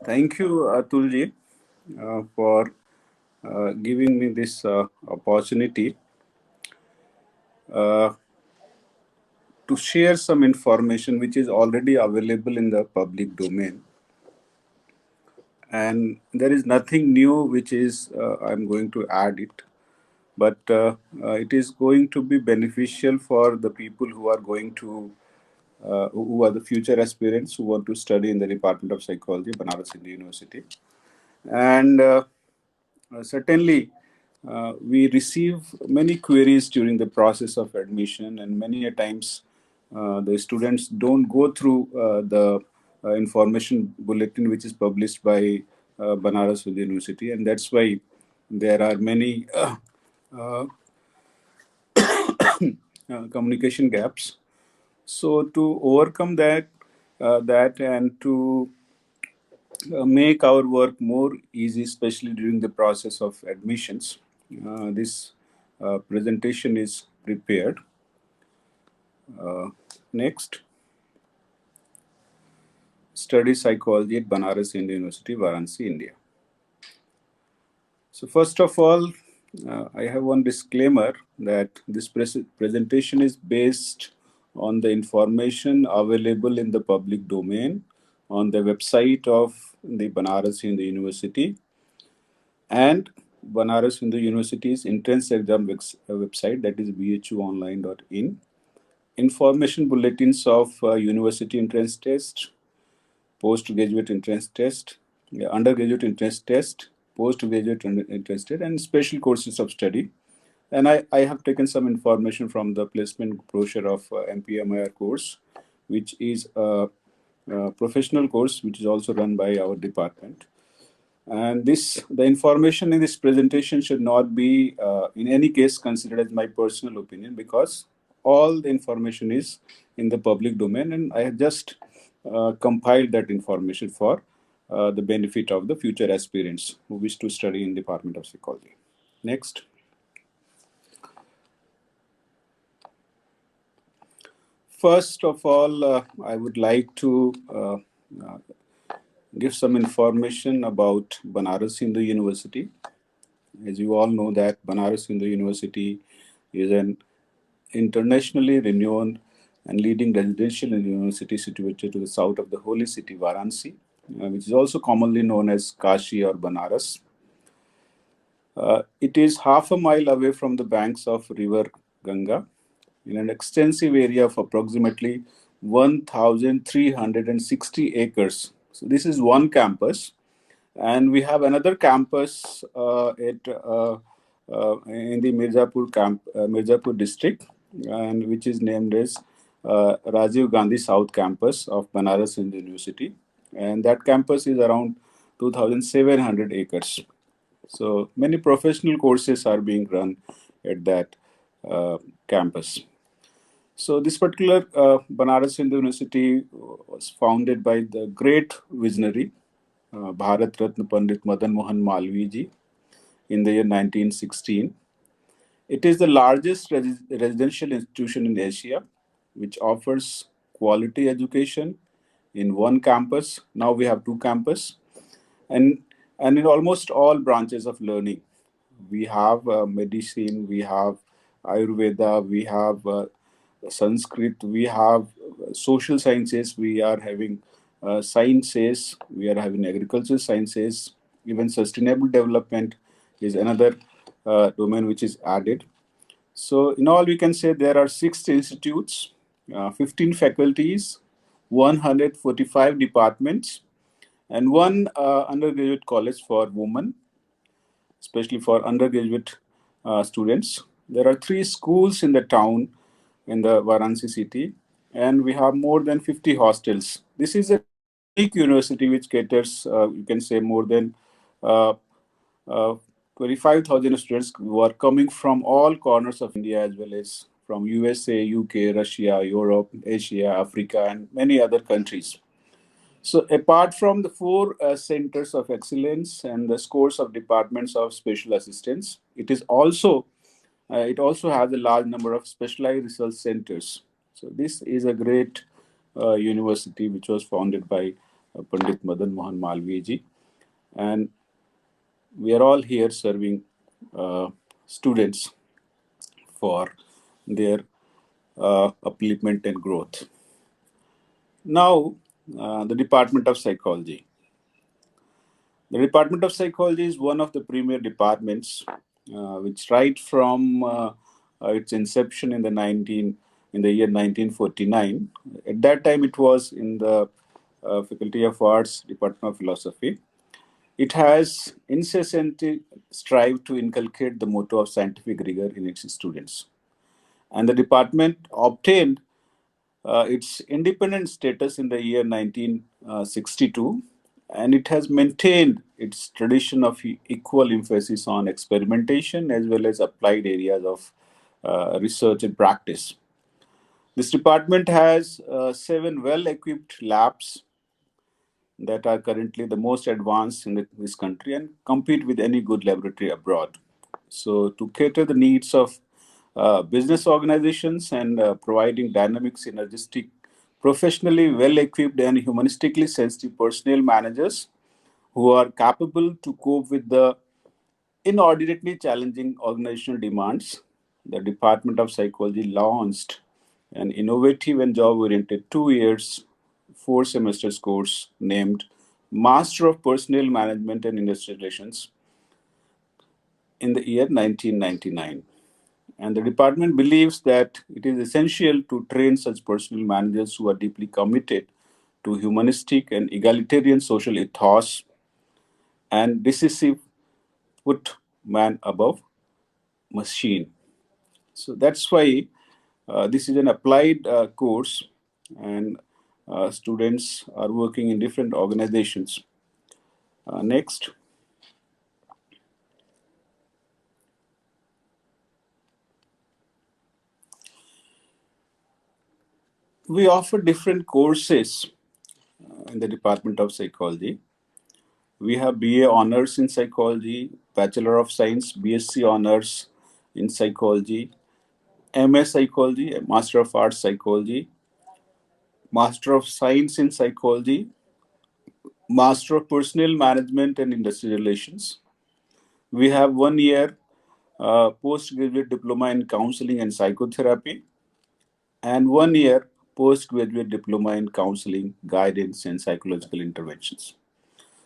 Thank you, Atulji, for giving me this opportunity uh, to share some information which is already available in the public domain. And there is nothing new which is I'm going to add it, but it is going to be beneficial for the people who are going to who are the future aspirants who want to study in the Department of Psychology, Banaras Hindu University. And certainly, we receive many queries during the process of admission, and many a times the students don't go through the information bulletin which is published by Banaras Hindu University, and that's why there are many uh, communication gaps. So to overcome that and to make our work more easy, especially during the process of admissions. This presentation is prepared. Next, study psychology at Banaras Hindu University, Varanasi, India. So first of all, I have one disclaimer that this presentation is based on the information available in the public domain on the website of the Banaras Hindu University and Banaras Hindu University's entrance exam website, that is bhuonline.in. Information bulletins of university entrance test, postgraduate entrance test, undergraduate entrance test, postgraduate entrance test, and special courses of study. And I have taken some information from the placement brochure of MPMIR course, which is a professional course which is also run by our department. And the information in this presentation should not be in any case considered as my personal opinion, because all the information is in the public domain, and I have just compiled that information for the benefit of the future aspirants who wish to study in Department of Psychology. Next. First of all, I would like to give some information about Banaras Hindu University. As you all know that Banaras Hindu University is an internationally renowned and leading residential university situated to the south of the holy city Varanasi, which is also commonly known as Kashi or Banaras. It is half a mile away from the banks of river Ganga in an extensive area of approximately 1,360 acres. So this is one campus. And we have another campus in the Mirzapur district, and which is named as Rajiv Gandhi South Campus of Banaras Hindu University. And that campus is around 2,700 acres. So many professional courses are being run at that campus. So this particular Banaras Hindu University was founded by the great visionary Bharat Ratna Pandit Madan Mohan Malviya ji in the year 1916. It is the largest residential institution in Asia, which offers quality education in one campus. Now we have two campuses, and in almost all branches of learning. We have medicine, we have Ayurveda, we have Sanskrit, we have social sciences, we are having sciences, we are having agricultural sciences, even sustainable development is another domain which is added. So in all, we can say there are 6 institutes, 15 faculties, 145 departments, and one undergraduate college for women, especially for undergraduate students. There are 3 schools in the town in the Varanasi city, and we have more than 50 hostels. This is a unique university which caters, you can say, more than uh, uh, 25,000 students who are coming from all corners of India, as well as from USA, UK, Russia, Europe, Asia, Africa, and many other countries. So apart from the 4 centers of excellence and the scores of departments of special assistance, it also has a large number of specialized research centers. So this is a great university which was founded by Pandit Madan Mohan Malviya ji. And we are all here serving students for their upliftment and growth. Now, the Department of Psychology. The Department of Psychology is one of the premier departments, which right from its inception in the year 1949. At that time, it was in the Faculty of Arts, Department of Philosophy. It has incessantly strived to inculcate the motto of scientific rigor in its students. And the department obtained its independent status in the year 1962, and it has maintained its tradition of equal emphasis on experimentation as well as applied areas of research and practice. This department has 7 well-equipped labs that are currently the most advanced in this country and compete with any good laboratory abroad. So, to cater the needs of business organizations and providing dynamic, synergistic, professionally well-equipped and humanistically sensitive personnel managers who are capable to cope with the inordinately challenging organizational demands, the Department of Psychology launched an innovative and job-oriented 2 years, 4 semesters course named Master of Personnel Management and Industrial Relations in the year 1999. And the department believes that it is essential to train such personnel managers who are deeply committed to humanistic and egalitarian social ethos and decisive put man above machine. So that's why this is an applied course, and students are working in different organizations. Next. We offer different courses in the Department of Psychology. We have BA Honors in Psychology, Bachelor of Science, BSc Honors in Psychology, MS Psychology, Master of Arts Psychology, Master of Science in Psychology, Master of Personnel Management and Industrial Relations. We have 1 year postgraduate diploma in counseling and psychotherapy, and 1 year postgraduate diploma in counseling, guidance, and psychological interventions.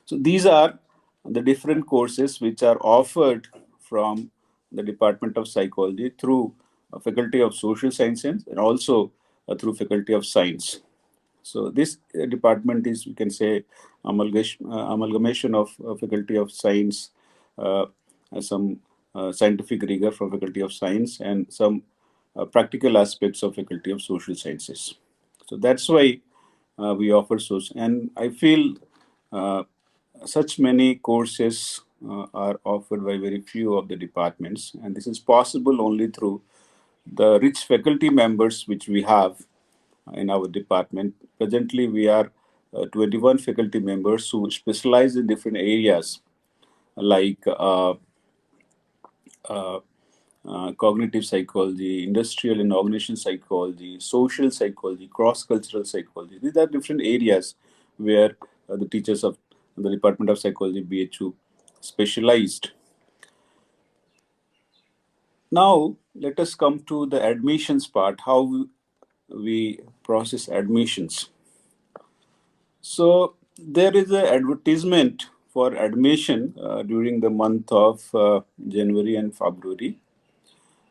So these are the different courses which are offered from the Department of Psychology through Faculty of Social Sciences and also through Faculty of Science. So this department is, we can say, amalgamation of Faculty of Science, uh, some scientific rigor from Faculty of Science, and some practical aspects of Faculty of Social Sciences. So that's why we offer social. And I feel such many courses are offered by very few of the departments, and this is possible only through the rich faculty members which we have in our department. Presently, we are 21 faculty members who specialize in different areas like cognitive psychology, industrial and organization psychology, social psychology, cross-cultural psychology. These are different areas where the teachers of the Department of Psychology, BHU, specialized. Now, let us come to the admissions part, how we process admissions. So, there is an advertisement for admission during the month of January and February,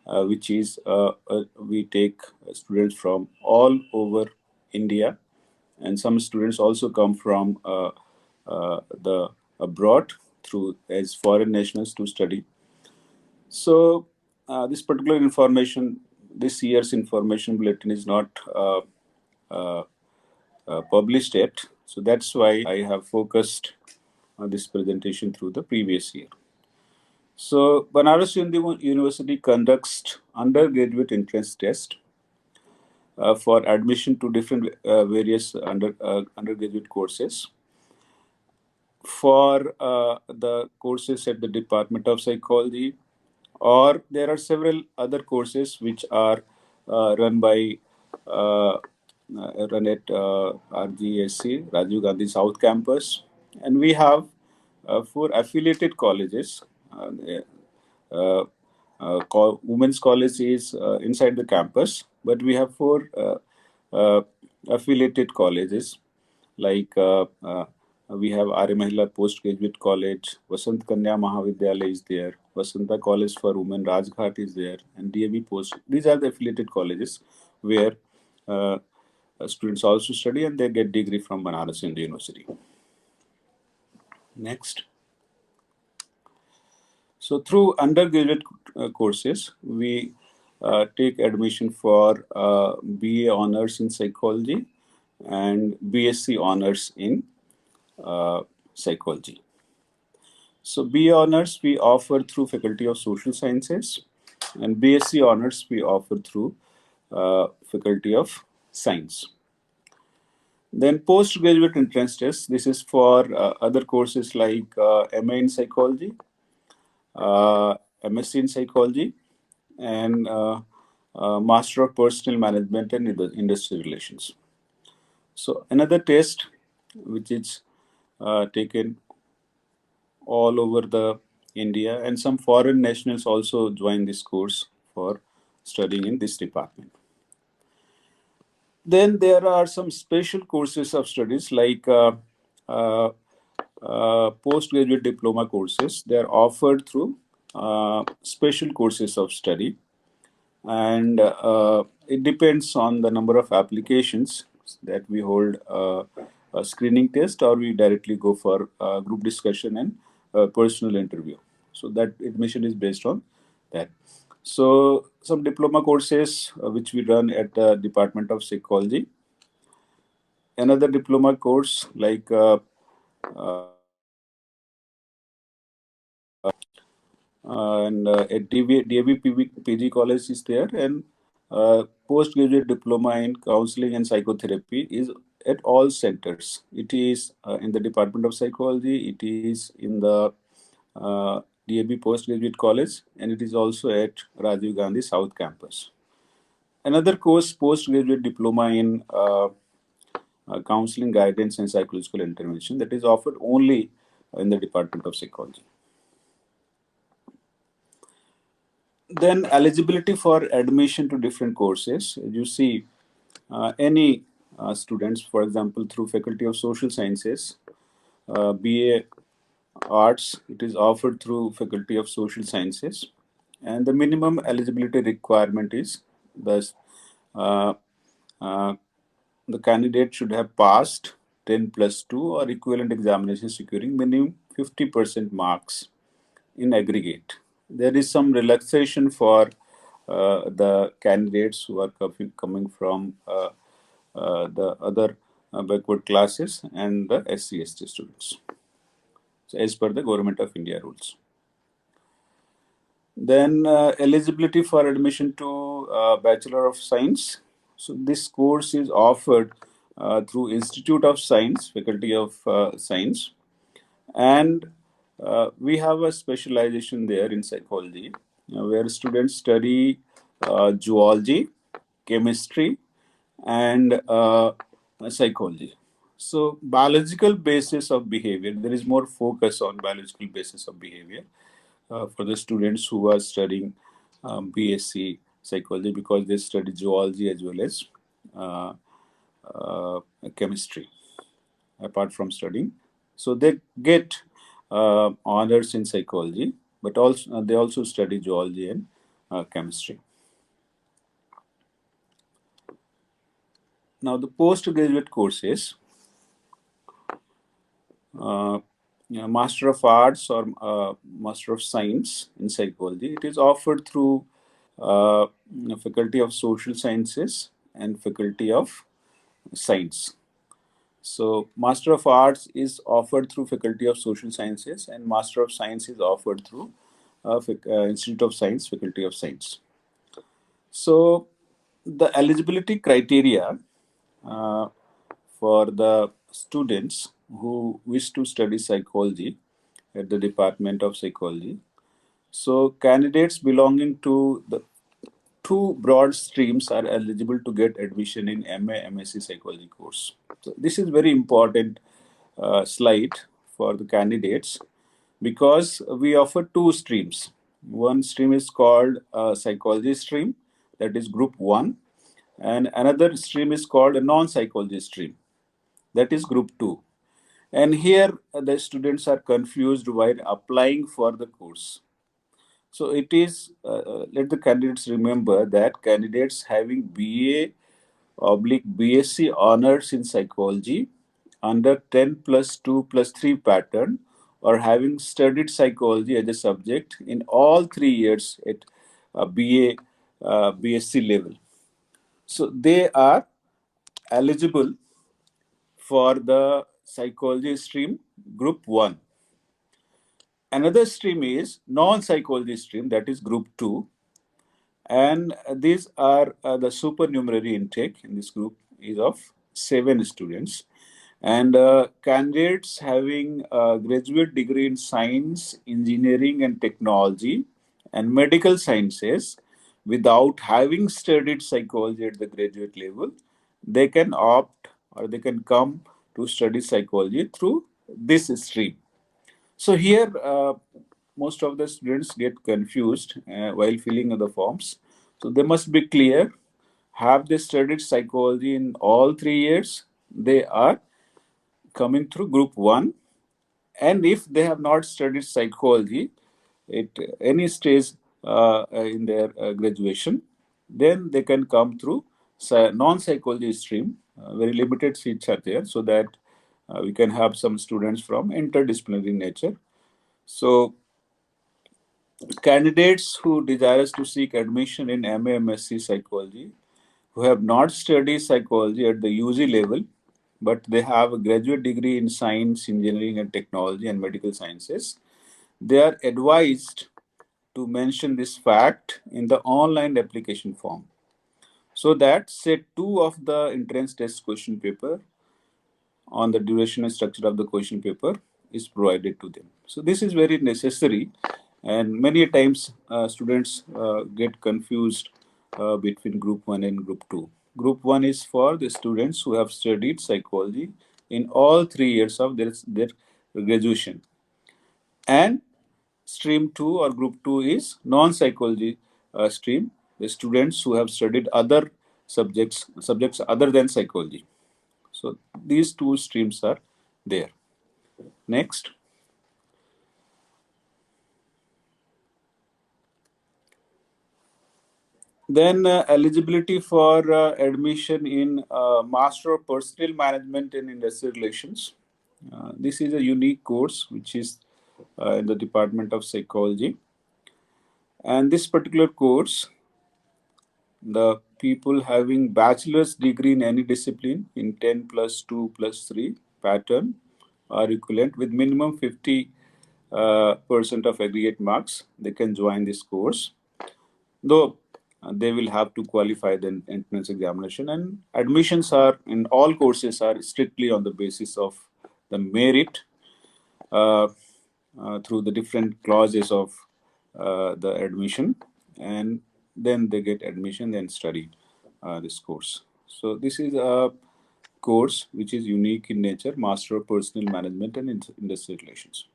which is we take students from all over India, and some students also come from the abroad through as foreign nationals to study. So this particular information, this year's information bulletin is not uh, published yet. So that's why I have focused on this presentation through the previous year. So Banaras Hindu University conducts undergraduate entrance test for admission to different various undergraduate courses. For the courses at the Department of Psychology, or there are several other courses which are run by run at RGSC, Rajiv Gandhi South Campus, and we have four affiliated colleges. Uh, Women's College is inside the campus, but we have four affiliated colleges like we have Arya Mahila Postgraduate College, Vasant Kanya Mahavidyalaya is there, Vasanta College for Women Rajghat is there, and DAV Post. These are the affiliated colleges where uh, students also study and they get degree from Banaras Hindu University. Next. So through undergraduate courses, we take admission for BA honors in psychology and BSc honors in psychology. So BA honors we offer through Faculty of Social Sciences, and BSc honors we offer through Faculty of Science. Then postgraduate entrance test. This is for other courses like MA in Psychology, MSc in Psychology, and Master of Personal Management and Industry Relations. So another test which is taken all over the India, and some foreign nationals also join this course for studying in this department. Then there are some special courses of studies like uh, postgraduate diploma courses. They are offered through special courses of study, and it depends on the number of applications that we hold a screening test, or we directly go for group discussion and personal interview. So that admission is based on that. So some diploma courses which we run at the Department of Psychology. Another diploma course like and at DAV PG College is there, and postgraduate diploma in counseling and psychotherapy is at all centers. It is in the Department of Psychology, it is in the DAB Postgraduate College, and it is also at Rajiv Gandhi South Campus. Another course, postgraduate diploma in counseling guidance and psychological intervention, that is offered only in the Department of Psychology. Then eligibility for admission to different courses. You see, any students, for example, through Faculty of Social Sciences, BA Arts, it is offered through Faculty of Social Sciences, and the minimum eligibility requirement is thus uh, uh, the candidate should have passed 10 plus 2 or equivalent examination securing minimum 50% marks in aggregate. There is some relaxation for the candidates who are coming from the other backward classes and the SC/ST students, so as per the Government of India rules. Then eligibility for admission to Bachelor of Science. So this course is offered through Institute of Science, Faculty of Science, and we have a specialization there in psychology where students study zoology, chemistry, and psychology. So biological basis of behavior, there is more focus on biological basis of behavior for the students who are studying BSc psychology, because they study zoology as well as uh, chemistry apart from studying. So they get honors in psychology, but also they also study zoology and chemistry. Now the postgraduate courses, Master of Arts or Master of Science in Psychology, it is offered through Faculty of Social Sciences and Faculty of Science. So Master of Arts is offered through Faculty of Social Sciences, and Master of Science is offered through Institute of Science, Faculty of Science. So the eligibility criteria uh, for the students who wish to study psychology at the Department of Psychology. So candidates belonging to the two broad streams are eligible to get admission in MA MSc psychology course. So this is very important slide for the candidates because we offer two streams. One stream is called psychology stream, that is group 1, and another stream is called a non-psychology stream, that is group 2. And here the students are confused while applying for the course. So it is, let the candidates remember that candidates having BA oblique BSc honors in psychology under 10 plus 2 plus 3 pattern, or having studied psychology as a subject in all 3 years at BA BSc level. So they are eligible for the psychology stream group 1. Another stream is non-psychology stream, that is group 2. And these are the supernumerary intake in this group is of 7 students. And candidates having a graduate degree in science, engineering, and technology, and medical sciences without having studied psychology at the graduate level, they can opt or they can come to study psychology through this stream. So here, most of the students get confused while filling in the forms. So they must be clear. Have they studied psychology in all 3 years? They are coming through group 1. And if they have not studied psychology at any stage in their graduation, then they can come through non-psychology stream. Very limited seats are there, so that we can have some students from interdisciplinary nature. So candidates who desires to seek admission in MA MSc psychology, who have not studied psychology at the UG level, but they have a graduate degree in science, engineering, and technology and medical sciences, they are advised to mention this fact in the online application form, so that set 2 of the entrance test question paper on the duration and structure of the question paper is provided to them. So this is very necessary, and many times students get confused between group 1 and group 2. Group 1 is for the students who have studied psychology in all 3 years of their graduation, and stream 2 or group 2 is non-psychology stream, the students who have studied other subjects other than psychology. So these two streams are there. Next. Then eligibility for admission in Master of Personnel Management and Industrial Relations. This is a unique course which is in the Department of Psychology. And this particular course, the people having bachelor's degree in any discipline in 10 plus 2 plus 3 pattern are equivalent with minimum 50% of aggregate marks, they can join this course. Though they will have to qualify the entrance examination, and admissions are in all courses are strictly on the basis of the merit through the different clauses of the admission, and then they get admission and study this course. So this is a course which is unique in nature, Master of Personnel Management and Industrial Relations.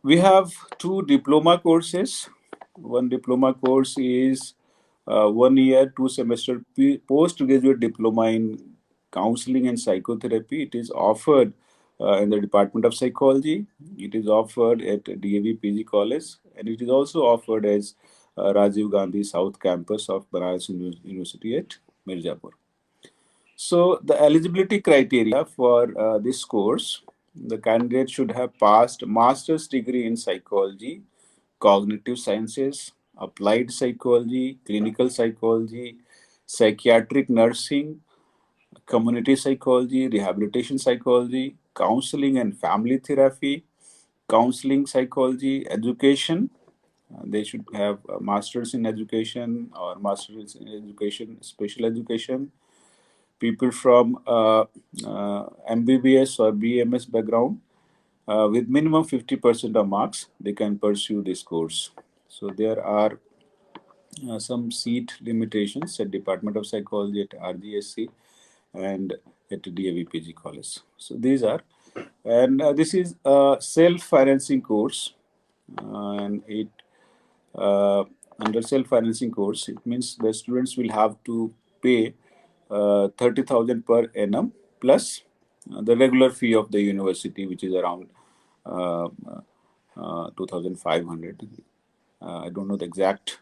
We have 2 diploma courses. One diploma course is 1 year, 2 semester postgraduate diploma in counseling and psychotherapy. It is offered in the Department of Psychology. It is offered at DAV PG College, and it is also offered as Rajiv Gandhi South Campus of Banaras University at Mirzapur. So the eligibility criteria for this course, the candidate should have passed master's degree in psychology, cognitive sciences, applied psychology, clinical psychology, psychiatric nursing, community psychology, rehabilitation psychology, counseling and family therapy, counseling psychology, education. They should have a master's in education or master's in education, special education. People from MBBS or BMS background with minimum 50% of marks, they can pursue this course. So there are some seat limitations at Department of Psychology, at RGSC, and at DAVPG College. So these are, and this is a self-financing course, and it under self-financing course, it means the students will have to pay 30,000 per annum plus the regular fee of the university, which is around 2,500. I don't know the exact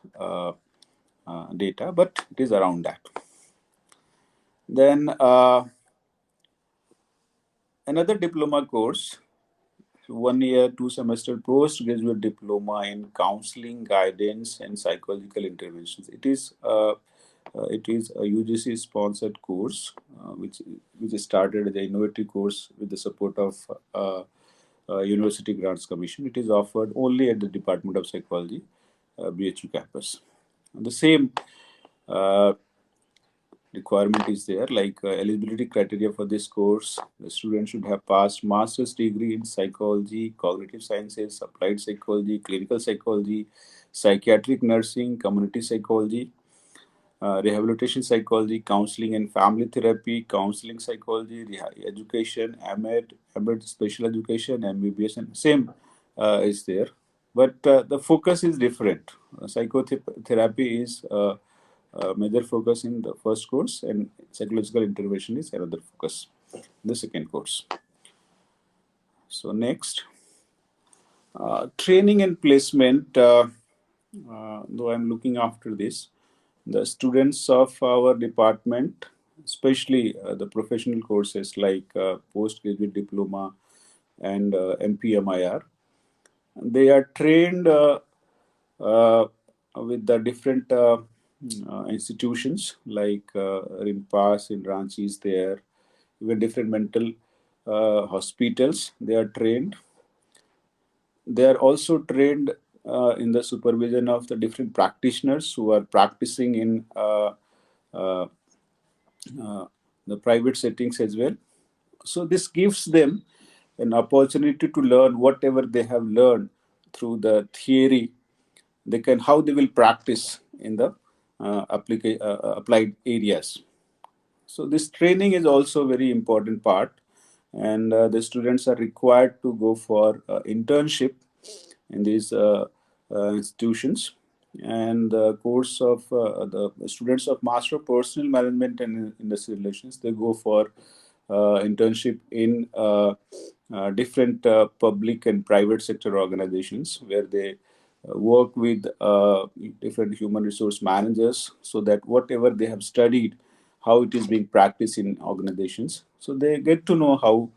data, but it is around that. Then another diploma course, 1 year, 2 semester postgraduate diploma in counseling, guidance, and psychological interventions. It is a UGC sponsored course, which started as an innovative course with the support of University Grants Commission. It is offered only at the Department of Psychology, BHU campus. And the same uh, requirement is there, like eligibility criteria for this course. The student should have passed master's degree in psychology, cognitive sciences, applied psychology, clinical psychology, psychiatric nursing, community psychology, rehabilitation psychology, counseling and family therapy, counseling psychology, education, AMED special education, MBBS, and same is there. But the focus is different. Psychotherapy is major focus in the first course, and psychological intervention is another focus in the second course. So next, training and placement. Though I'm looking after this, the students of our department, especially the professional courses like postgraduate diploma and MPMIR, they are trained uh, with the different institutions like RIMPAS in Ranchi is there, even different mental hospitals. They are trained. They are also trained in the supervision of the different practitioners who are practicing in uh, the private settings as well. So this gives them an opportunity to learn whatever they have learned through the theory. They can how they will practice in the applied areas. So this training is also a very important part, and the students are required to go for internship in these institutions. And the course of the students of Master of Personal Management and Industrial Relations, they go for internship in different public and private sector organizations where they work with different human resource managers so that whatever they have studied, how it is being practiced in organizations. So they get to know how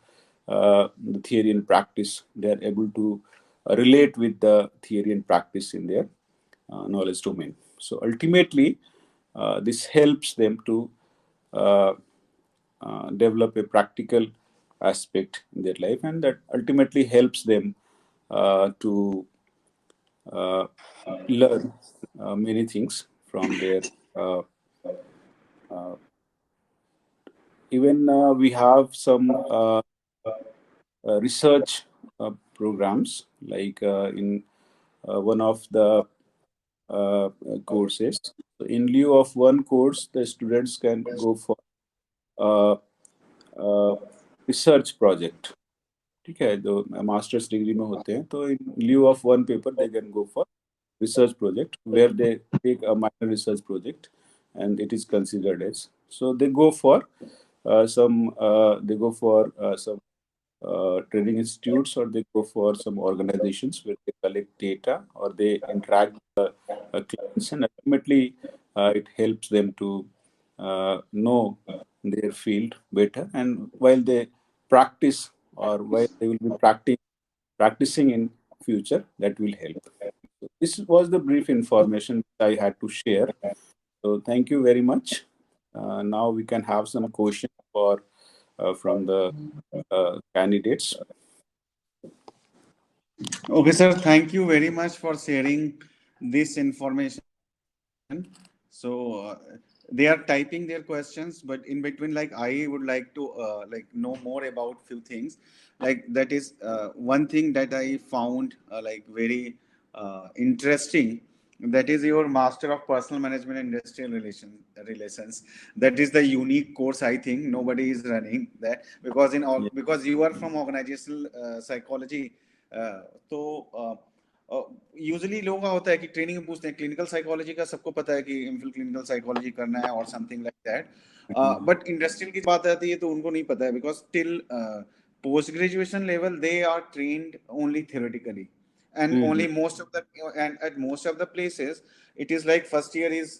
the theory and practice, they are able to relate with the theory and practice in their knowledge domain. So ultimately, this helps them to uh, develop a practical aspect in their life, and that ultimately helps them to uh, learn many things from their uh, even we have some research programs like in one of the uh, courses. So in lieu of one course, the students can go for uh, research project. ठीक है, जो masters degree में होते हैं, तो इन lieu of one paper they can go for research project where they take a minor research project and it is considered as. So they go for some training institutes, or they go for some organizations where they collect data or they interact with clients, and ultimately it helps them to know their field better. And while they practice, or while they will be practicing in future, that will help. So this was the brief information I had to share. So thank you very much. Now we can have some questions for from the candidates. Okay, sir. Thank you very much for sharing this information. So they are typing their questions, but in between, like I would like to like know more about few things. Like that is one thing that I found like very interesting. That is your Master of Personal Management and Relations. That is the unique course. I think nobody is running that because Yeah. because you are from organizational psychology. तो usually लोगों का होता है कि training में पूछते हैं clinical psychology का सबको पता है कि एमफिल क्लिनिकल साइकोलॉजी करना है और something like that Mhm. But industrial की बात आती है तो उनको नहीं पता है because till post graduation level they are trained only theoretically and Mhm. only most of the and at most of the places it is like first year is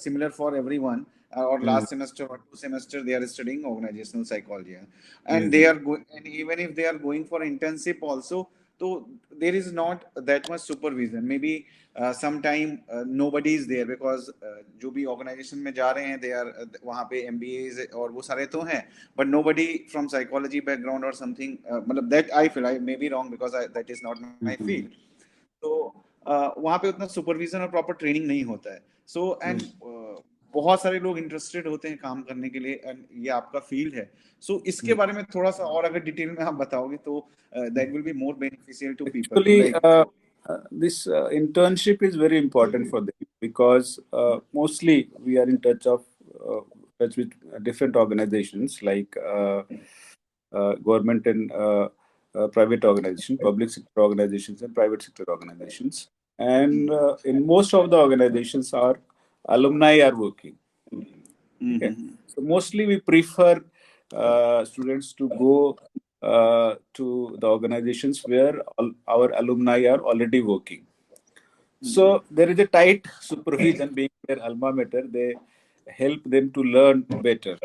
similar for everyone or Mhm. last semester or 2 semester they are studying organizational psychology and they Mhm. are going and even if they are going for internship also so there is not that much supervision maybe sometime nobody is there because जो भी organization में जा रहे हैं they are वहाँ पे MBAs और वो सारे तो हैं but nobody from psychology background or something मतलब that I feel I may be wrong because that is not my field Mhm. तो वहाँ पे उतना सुपरविजन और प्रॉपर ट्रेनिंग नहीं होता है सो एंड Mhm. बहुत सारे लोग इंटरेस्टेड होते हैं काम करने के लिए एंड ये आपका फील्ड है सो इसके Mhm. बारे में थोड़ा सा और अगर डिटेल में आप बताओगे तो that will be more beneficial to people Actually, like this internship is very important for them because mostly we are in touch with different organizations like government and private organizations, public sector organizations, and private sector organizations. And in most of the organizations, our alumni are working. Okay, so mostly we prefer students to go to the organizations where our alumni are already working. So there is a tight supervision being their alma mater. They help them to learn better.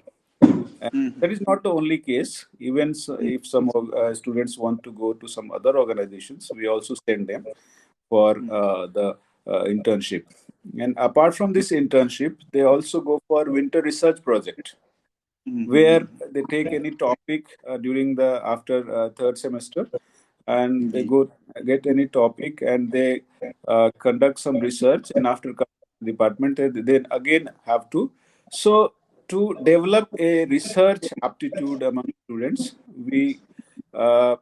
And that is not the only case. Even if some students want to go to some other organizations, we also send them for the internship. And apart from this internship, they also go for winter research project where they take any topic during the after third semester and they go get any topic and they conduct some research and after coming to the department they then again have to so to develop a research aptitude among students we uh,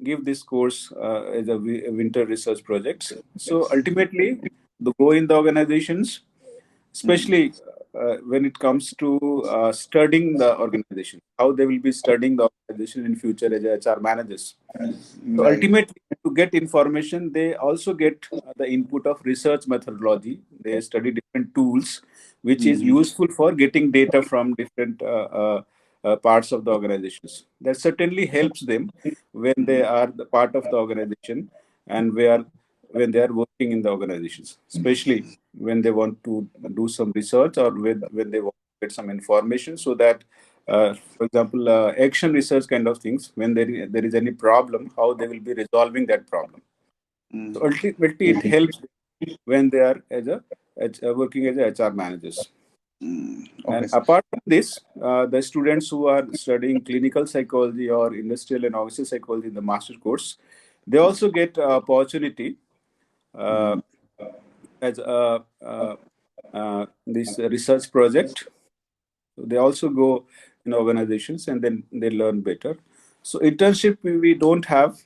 give this course as a winter research projects so ultimately the go in the organizations especially when it comes to studying the organization, how they will be studying the organization in future as HR managers. So right ultimately, to get information, they also get the input of research methodology. They study different tools, which is useful for getting data from different parts of the organizations. That certainly helps them when they are the part of the organization and where when they are working in the organizations, especially when they want to do some research or when they want to get some information so that for example action research kind of things when there is any problem how they will be resolving that problem so ultimately it helps when they are working as a hr managers okay and apart from this the students who are studying clinical psychology or industrial and officer psychology in the master course they also get opportunity uh, as this research project. So they also go in organizations and then they learn better. So internship we don't have,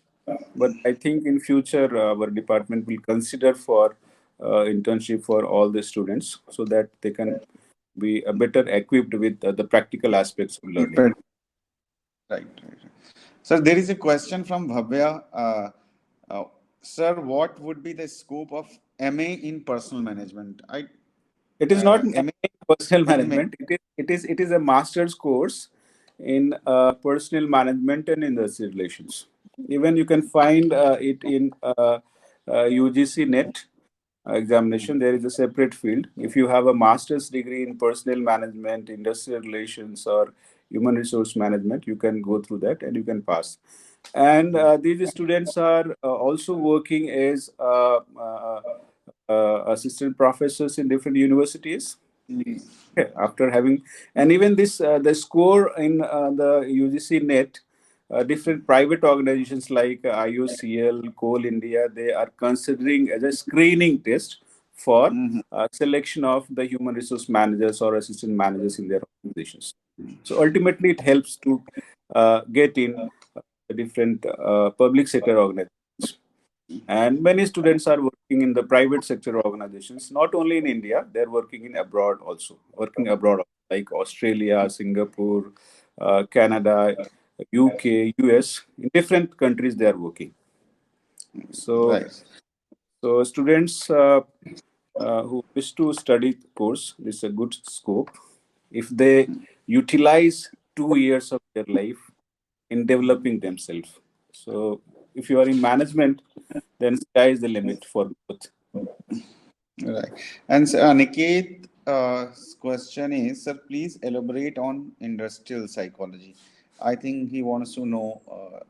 but I think in future our department will consider for internship for all the students so that they can be better equipped with the practical aspects of learning. right. Sir, there is a question from Bhavya. Uh, Sir, what would be the scope of MA in personal management? It is not MA personal in management. It is a master's course in personal management and industrial relations. Even you can find it in UGC NET examination. There is a separate field. If you have a master's degree in personal management, industrial relations, or human resource management, you can go through that and you can pass. And these students are also working as assistant professors in different universities. Okay, after having, and even this the score in the UGC NET, different private organizations like IOCL, Coal India, they are considering as a screening test for selection of the human resource managers or assistant managers in their organizations. So ultimately, it helps to get in different public sector organizations. And many students are working in the private sector organizations, not only in India, they're working in abroad also, working abroad, like Australia, Singapore, Canada, UK, US, in different countries they are working. So, Right. so students who wish to study the course, this is a good scope. If they utilize 2 years of their life in developing themselves. So if you are in management, then sky is the limit for both. Right. And Niket, question is, sir, please elaborate on industrial psychology. I think he wants to know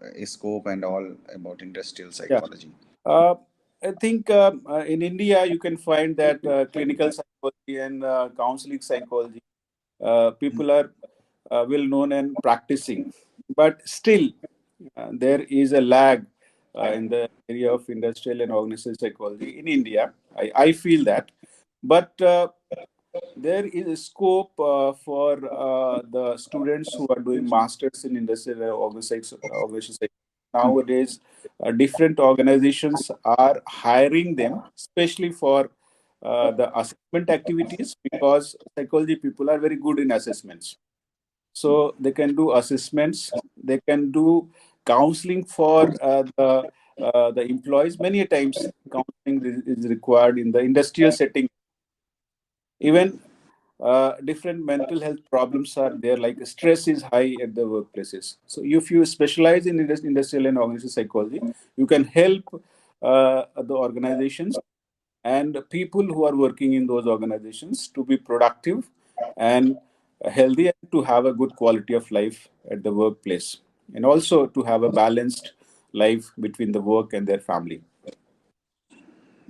a scope and all about industrial Yeah. psychology. Uh, I think in India, you can find that clinical psychology and counseling psychology, people are well known and practicing. But still, there is a lag in the area of industrial and organizational psychology in India. I feel that. But there is a scope for the students who are doing masters in industrial and organizational psychology. Nowadays, different organizations are hiring them, especially for the assessment activities, because psychology people are very good in assessments. So they can do assessments, they can do counseling for the employees. Many a times, counseling is required in the industrial setting. Even different mental health problems are there, like stress is high at the workplaces. So if you specialize in industrial and organizational psychology, you can help the organizations and people who are working in those organizations to be productive and healthy, and to have a good quality of life at the workplace, and also to have a balanced life between the work and their family.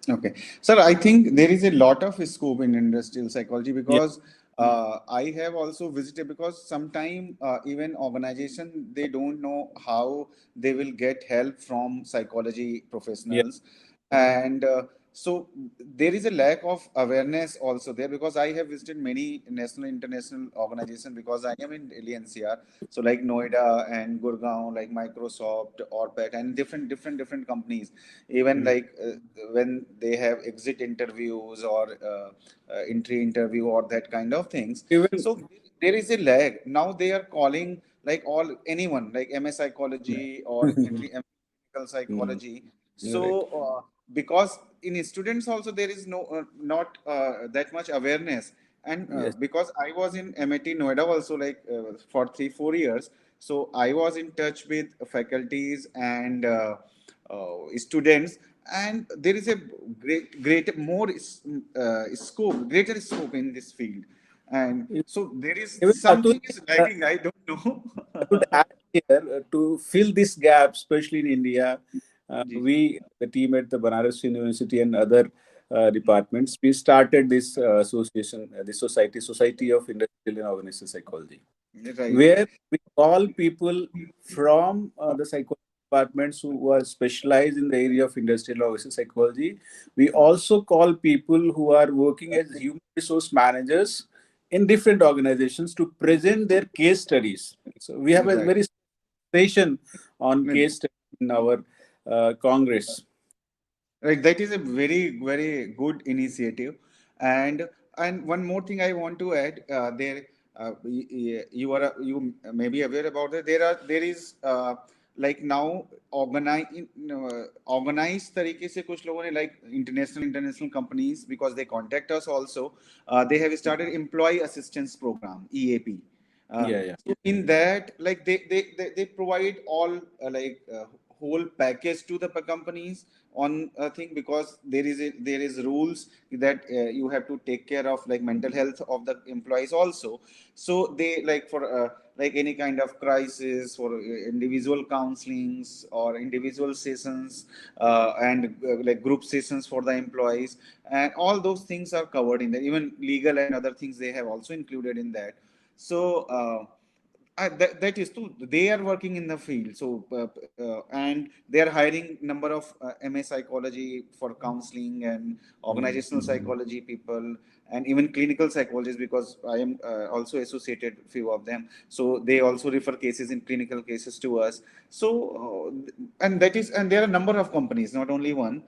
Okay. Sir, I think there is a lot of scope in industrial psychology Yeah, because I have also visited because sometime even organization they don't know how they will get help from psychology yeah, professionals, and so there is a lack of awareness also there because I have visited many national international organizations because I am in Delhi NCR, so like Noida and Gurgaon, like Microsoft, Orpet, and different companies, even mhm. like when they have exit interviews or entry interview or that kind of things. Even So there is a lag. Now they are calling like all anyone like MS psychology or clinical Mm, psychology. you're So right. because in students also there is no not that much awareness, and Yes. because I was in MIT Noida also like for 3 4 years, so I was in touch with faculties and students, and there is a great more scope, greater scope in this field, and so there is Even Atul, something is lagging. I don't know. I would add here to fill this gap, especially in India. जी जी We, the team at the Banaras University and other departments, we started this association, the Society of Industrial and Organizational Psychology, right where we call people from the psychology departments who are specialized in the area of industrial organizational psychology. We also call people who are working as human resource managers in different organizations to present their case studies. So we have a right. very session on case studies in our Congress. Right, that is a very good initiative, and one more thing I want to add. You are you may be aware about that. There is like now organized तरीके से कुछ लोगों ने like international companies because they contact us also. They have started employee assistance program EAP. Yeah, yeah. So in that, like they provide all whole package to the companies on a thing because there is rules that you have to take care of like mental health of the employees also. So they like for like any kind of crisis for individual counselings or individual sessions and like group sessions for the employees, and all those things are covered in there. Even legal and other things they have also included in that. So that is true. They are working in the field, so and they are hiring number of MA psychology for counseling and organizational psychology people, and even clinical psychologists, because I am also associated few of them. So they also refer cases in clinical cases to us. So and that is, and there are a number of companies, not only one.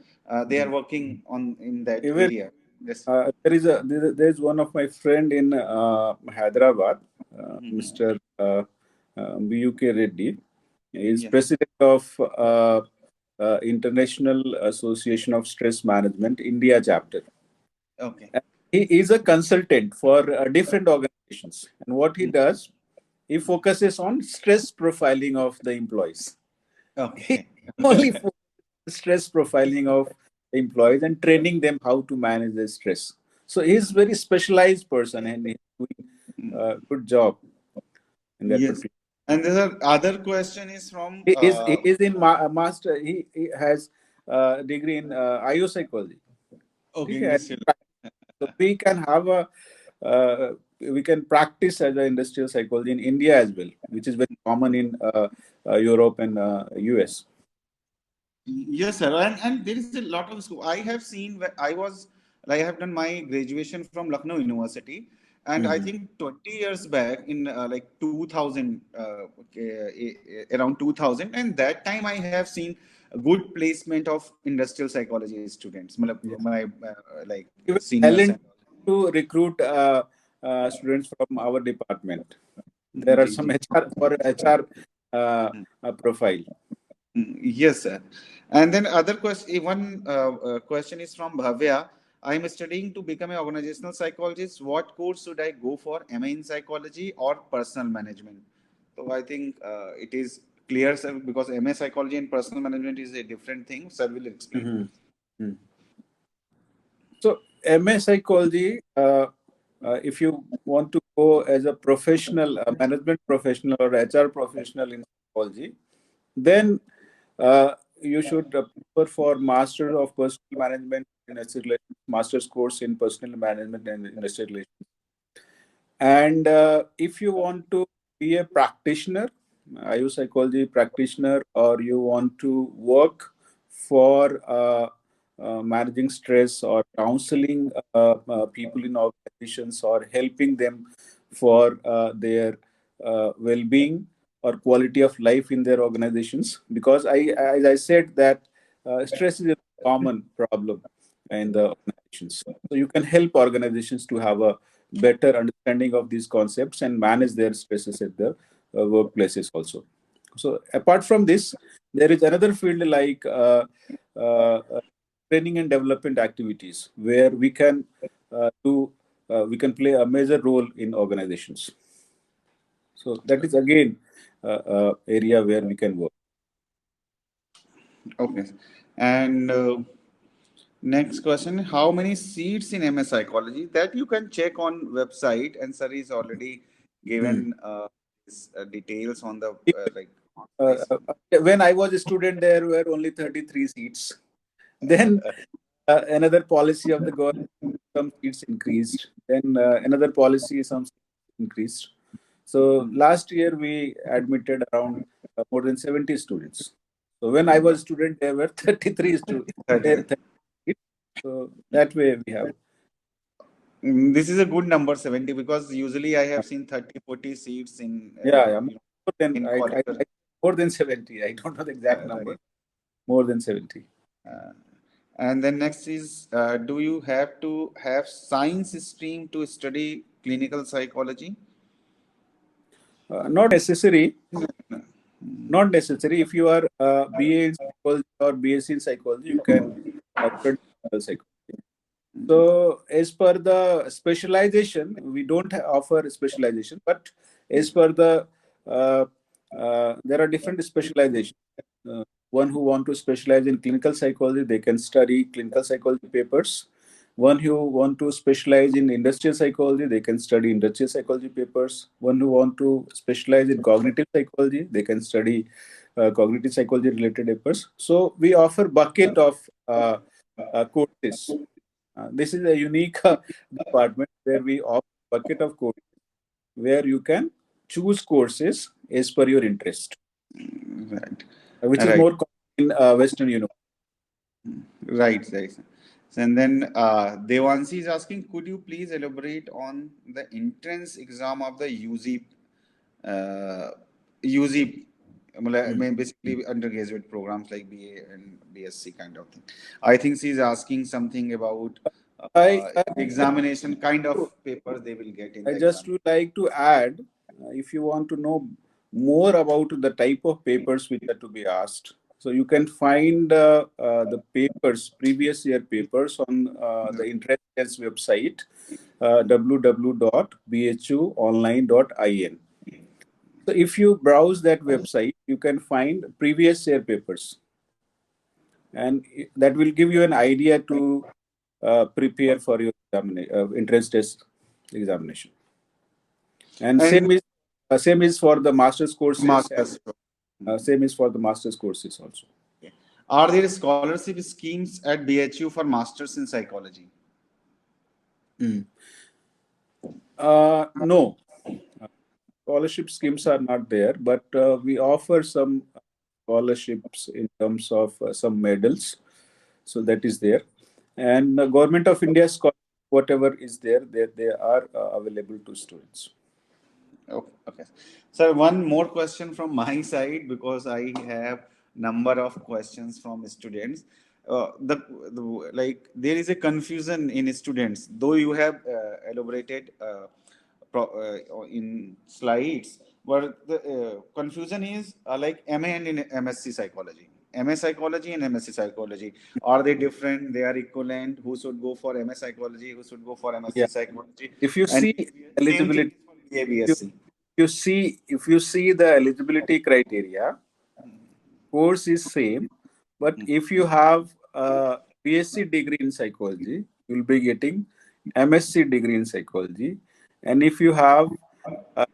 They are working on in that Even area. Yes. there's one of my friend in Hyderabad, Mhm. Mr. BUK Reddy. He is Yeah. president of International Association of Stress Management India chapter. Okay. And he is a consultant for different organizations, and what he does, he focuses on stress profiling of the employees. He Okay. only stress profiling of employees and training them how to manage their stress. So he's very specialized person and he's doing a good job in that Yes. particular. And the other question is from He is in master. He has degree in IO psychology. okay, Okay. industrial. So we can have a we can practice as an industrial psychology in India as well, which is very common in Europe and US. Yes, sir. And there is a lot of school. I have seen where I was, like, I have done my graduation from Lucknow University, and I Mhm. think 20 years back in like 2000, okay, around 2000, and that time I have seen a good placement of industrial psychology students. Yes. My like Even seniors and Ellen to recruit students from our department. There are G, some G. HR for HR profile. Yes, sir. And then other question, one question is from Bhavya. I'm studying to become an organizational psychologist. What course should I go for? Am I in psychology or personal management? So I think it is clear, sir, because MA psychology and personal management is a different thing. Sir will explain. Mhm. Mm. So MA psychology, if you want to go as a professional, a management professional or HR professional in psychology, then you should prefer for Master of Personal Management and Industrial Relations, Master's course in Personal Management and Industrial Relations. And if you want to be a practitioner, IU psychology practitioner, or you want to work for managing stress or counseling people in organizations or helping them for their well-being or quality of life in their organizations, because as I said, that stress is a common problem in the organizations. So you can help organizations to have a better understanding of these concepts and manage their stresses at the workplaces also. So apart from this, there is another field like uh, training and development activities where do we can play a major role in organizations. So that is again area where we can work. Okay. And next question, how many seats in MS Psychology? That you can check on website, and sir is already Hmm. given details on the like Uh, this. uh, when I was a student, there were only 33 seats. Then another policy of the government, some seats increased. Then another policy, some seats increased. So last year we admitted around more than 70 students. So when I was a student, there were 33 students. 30. So that way we have. This is a good number, 70, because usually I have seen 30, 40 seats in Yeah, yeah. More than in college. more than 70. I don't know the exact number. Right. More than 70. Uh, and then next is, do you have to have science stream to study clinical psychology? Not necessary. Not necessary. If you are BA in psychology or BSc in psychology, you can study clinical psychology. So, as per the specialization, we don't offer specialization, but as per the there are different specializations. One who want to specialize in clinical psychology, they can study clinical psychology papers. One who want to specialize in industrial psychology, they can study industrial psychology papers. One who want to specialize in cognitive psychology, they can study cognitive psychology related papers. So we offer bucket of courses. This is a unique department where we offer bucket of courses where you can choose courses as per your interest, Right. which is Right. more common in Western University. Right, right. And then Devansi is asking, could you please elaborate on the entrance exam of the UZ, UZ, basically undergraduate programs like BA and BSc kind of thing. I think she's asking something about I, I examination kind of papers they will get in I the just exam. would like to add, if you want to know more about the type of papers which are to be asked, so you can find the papers, previous year papers on the interest test website, www.bhuonline.in. So if you browse that website, you can find previous year papers, and that will give you an idea to prepare for your interest test examination. And And same is for the master's courses. masters. Same is for the master's courses also. Are there scholarship schemes at BHU for masters in psychology? No, scholarship schemes are not there, but we offer some scholarships in terms of some medals. So that is there, and the Government of India scholarship, whatever is there, they are available to students. Okay, okay. So one more question from my side because I have number of questions from students. The like there is a confusion in students, though you have elaborated in slides, but the confusion is like MA and in MSc psychology. MA psychology and MSc psychology, are they different? They are equivalent. Who should go for MA psychology? Who should go for Yeah. MSc psychology? If you And see same thing eligibility, is for BA you, BSc. if you see the eligibility criteria, course is same, but if you have a BSc degree in psychology, you will be getting MSc degree in psychology, and if you have a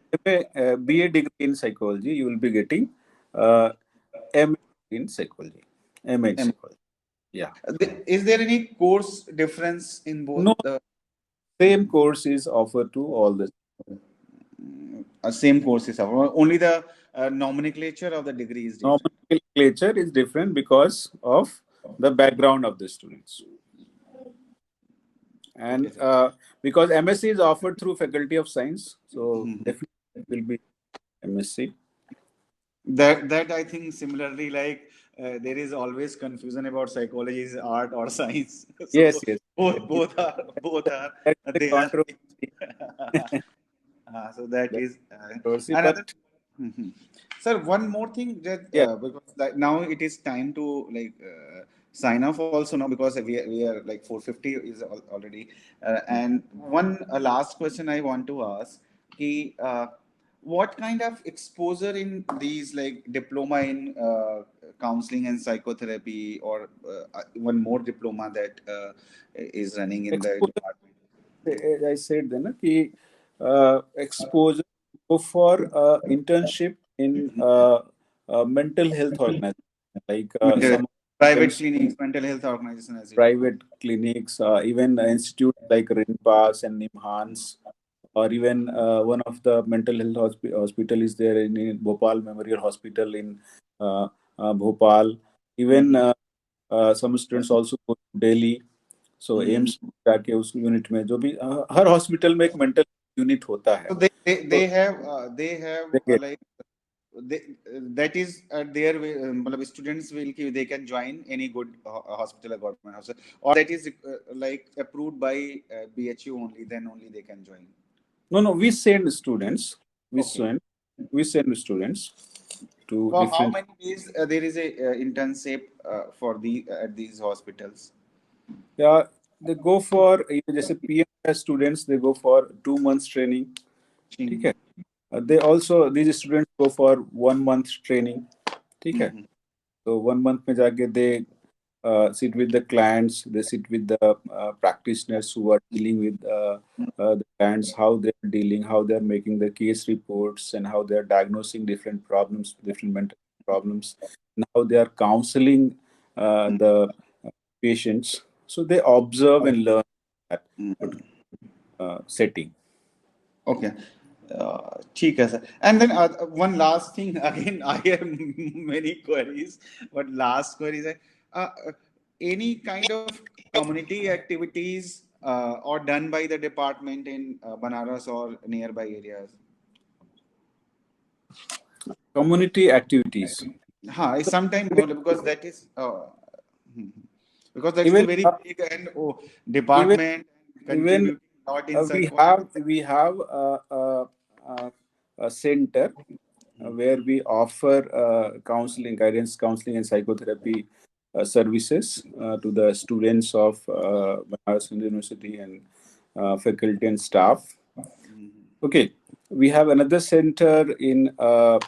BA degree in psychology, you will be getting uh, MA in psychology. MA in psychology. Yeah. Is there any course difference in both No, the same course is offered to all the. same courses? Only the nomenclature of the degree is different. Nomenclature is different because of the background of the students. Okay, And sir. because MSc is offered through Faculty of Science, so definitely it will be MSc. That I think similarly like there is always confusion about psychology is art or science. So Yes, yes. both are That's the they are. controversy. So that That's is controversy, but another. Mhm. Sir, one more thing that yeah, because like now it is time to like sign off also now because we are like 4:50 is already and one last question I want to ask ki, what kind of exposure in these like diploma in counseling and psychotherapy or one more diploma that is running in the exposure. department? As I said then, कि, exposure go for internship in mental health organization, like Mental, some private IIMs, clinics, mental health organization, as you told. private clinics, even institutes like Rinpas and Nimhans, or even one of the mental health hospital is there in Bhopal Memorial Hospital in uh, Bhopal. Even some students also go to Delhi. So Mhm. AIIMS जाके उस unit में जो भी हर hospital में एक mental unit होता है, So they तो have they get. like they, that is at their way, मतलब students will they can join any good hospital or government hospital or that is like approved by BHU only then only they can join. No, we send students. We Okay. send we send students to For how different. many days there is a internship for the at these hospitals? Yeah, they go for जैसे PM students, they go for 2 months training. ठीक है. They also, these students go for 1 month training. ठीक है. Mhm. So 1 month में जाके they sit with the clients, they sit with the practitioners who are dealing with the clients, how they're dealing, how they're making the case reports, and how they're diagnosing different problems, different mental problems, and how they are counseling the patients. So they observe and learn that Mhm. setting. Okay. ठीक है sir. And then one last thing again, I have many queries, but last query is any kind of community activities or done by the department in Banaras or nearby areas? Community activities. I So sometimes know because that is hmm. Because that is a even very big and even department even contributing a lot in psychology. we have a center where we offer counseling, guidance counseling, and psychotherapy services to the students of Banaras Hind University and faculty and staff. Okay, we have another center in uh,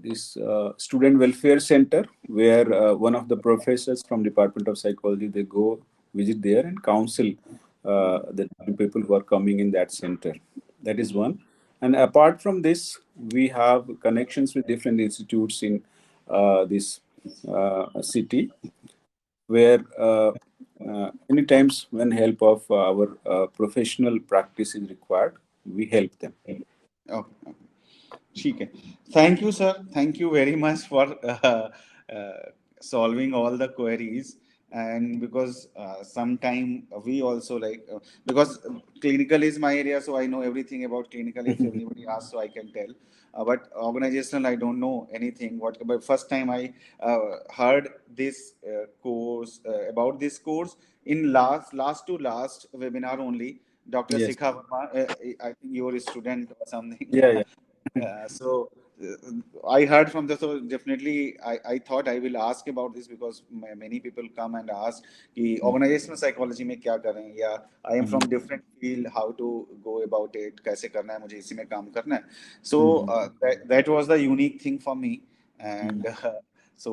this student welfare center where one of the professors from Department of Psychology, they go visit there and counsel the people who are coming in that center. That is one. And apart from this, we have connections with different institutes in this city where many times when help of our professional practice is required, we help them. Okay. Okay. ठीक है. Thank you, sir. Thank you very much for solving all the queries. And because sometime we also because clinical is my area, so I know everything about clinical. If anybody asks, so I can tell. But organizational, I don't know anything. But first time I heard this course about this course in last webinar only. Dr. Yes. Sikha Verma, I think your student or something. Yeah, yeah. So I heard from the, so definitely I thought I will ask about this because many people come and ask कि organizational psychology में क्या करें या I am from Mhm. different field, how to go about it, कैसे करना है, मुझे इसी में काम करना है. So Mhm. that was the unique thing for me. Mhm. And so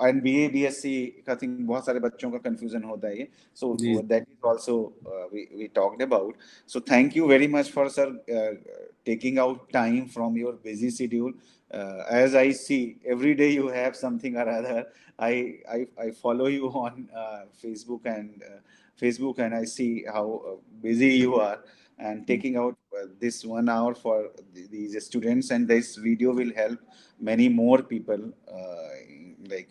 and BA BSc का think बहुत सारे बच्चों का confusion होता है ये. So Yes. that is also we talked about. So thank you very much for sir taking out time from your busy schedule. As I see every day you have something or other. I follow you on Facebook and I see how busy you are and taking out this 1 hour for these students, and this video will help many more people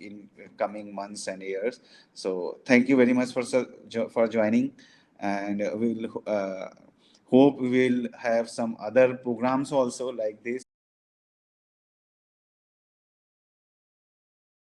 in coming months and years. So thank you very much for for joining, and we'll hope we will have some other programs also like this.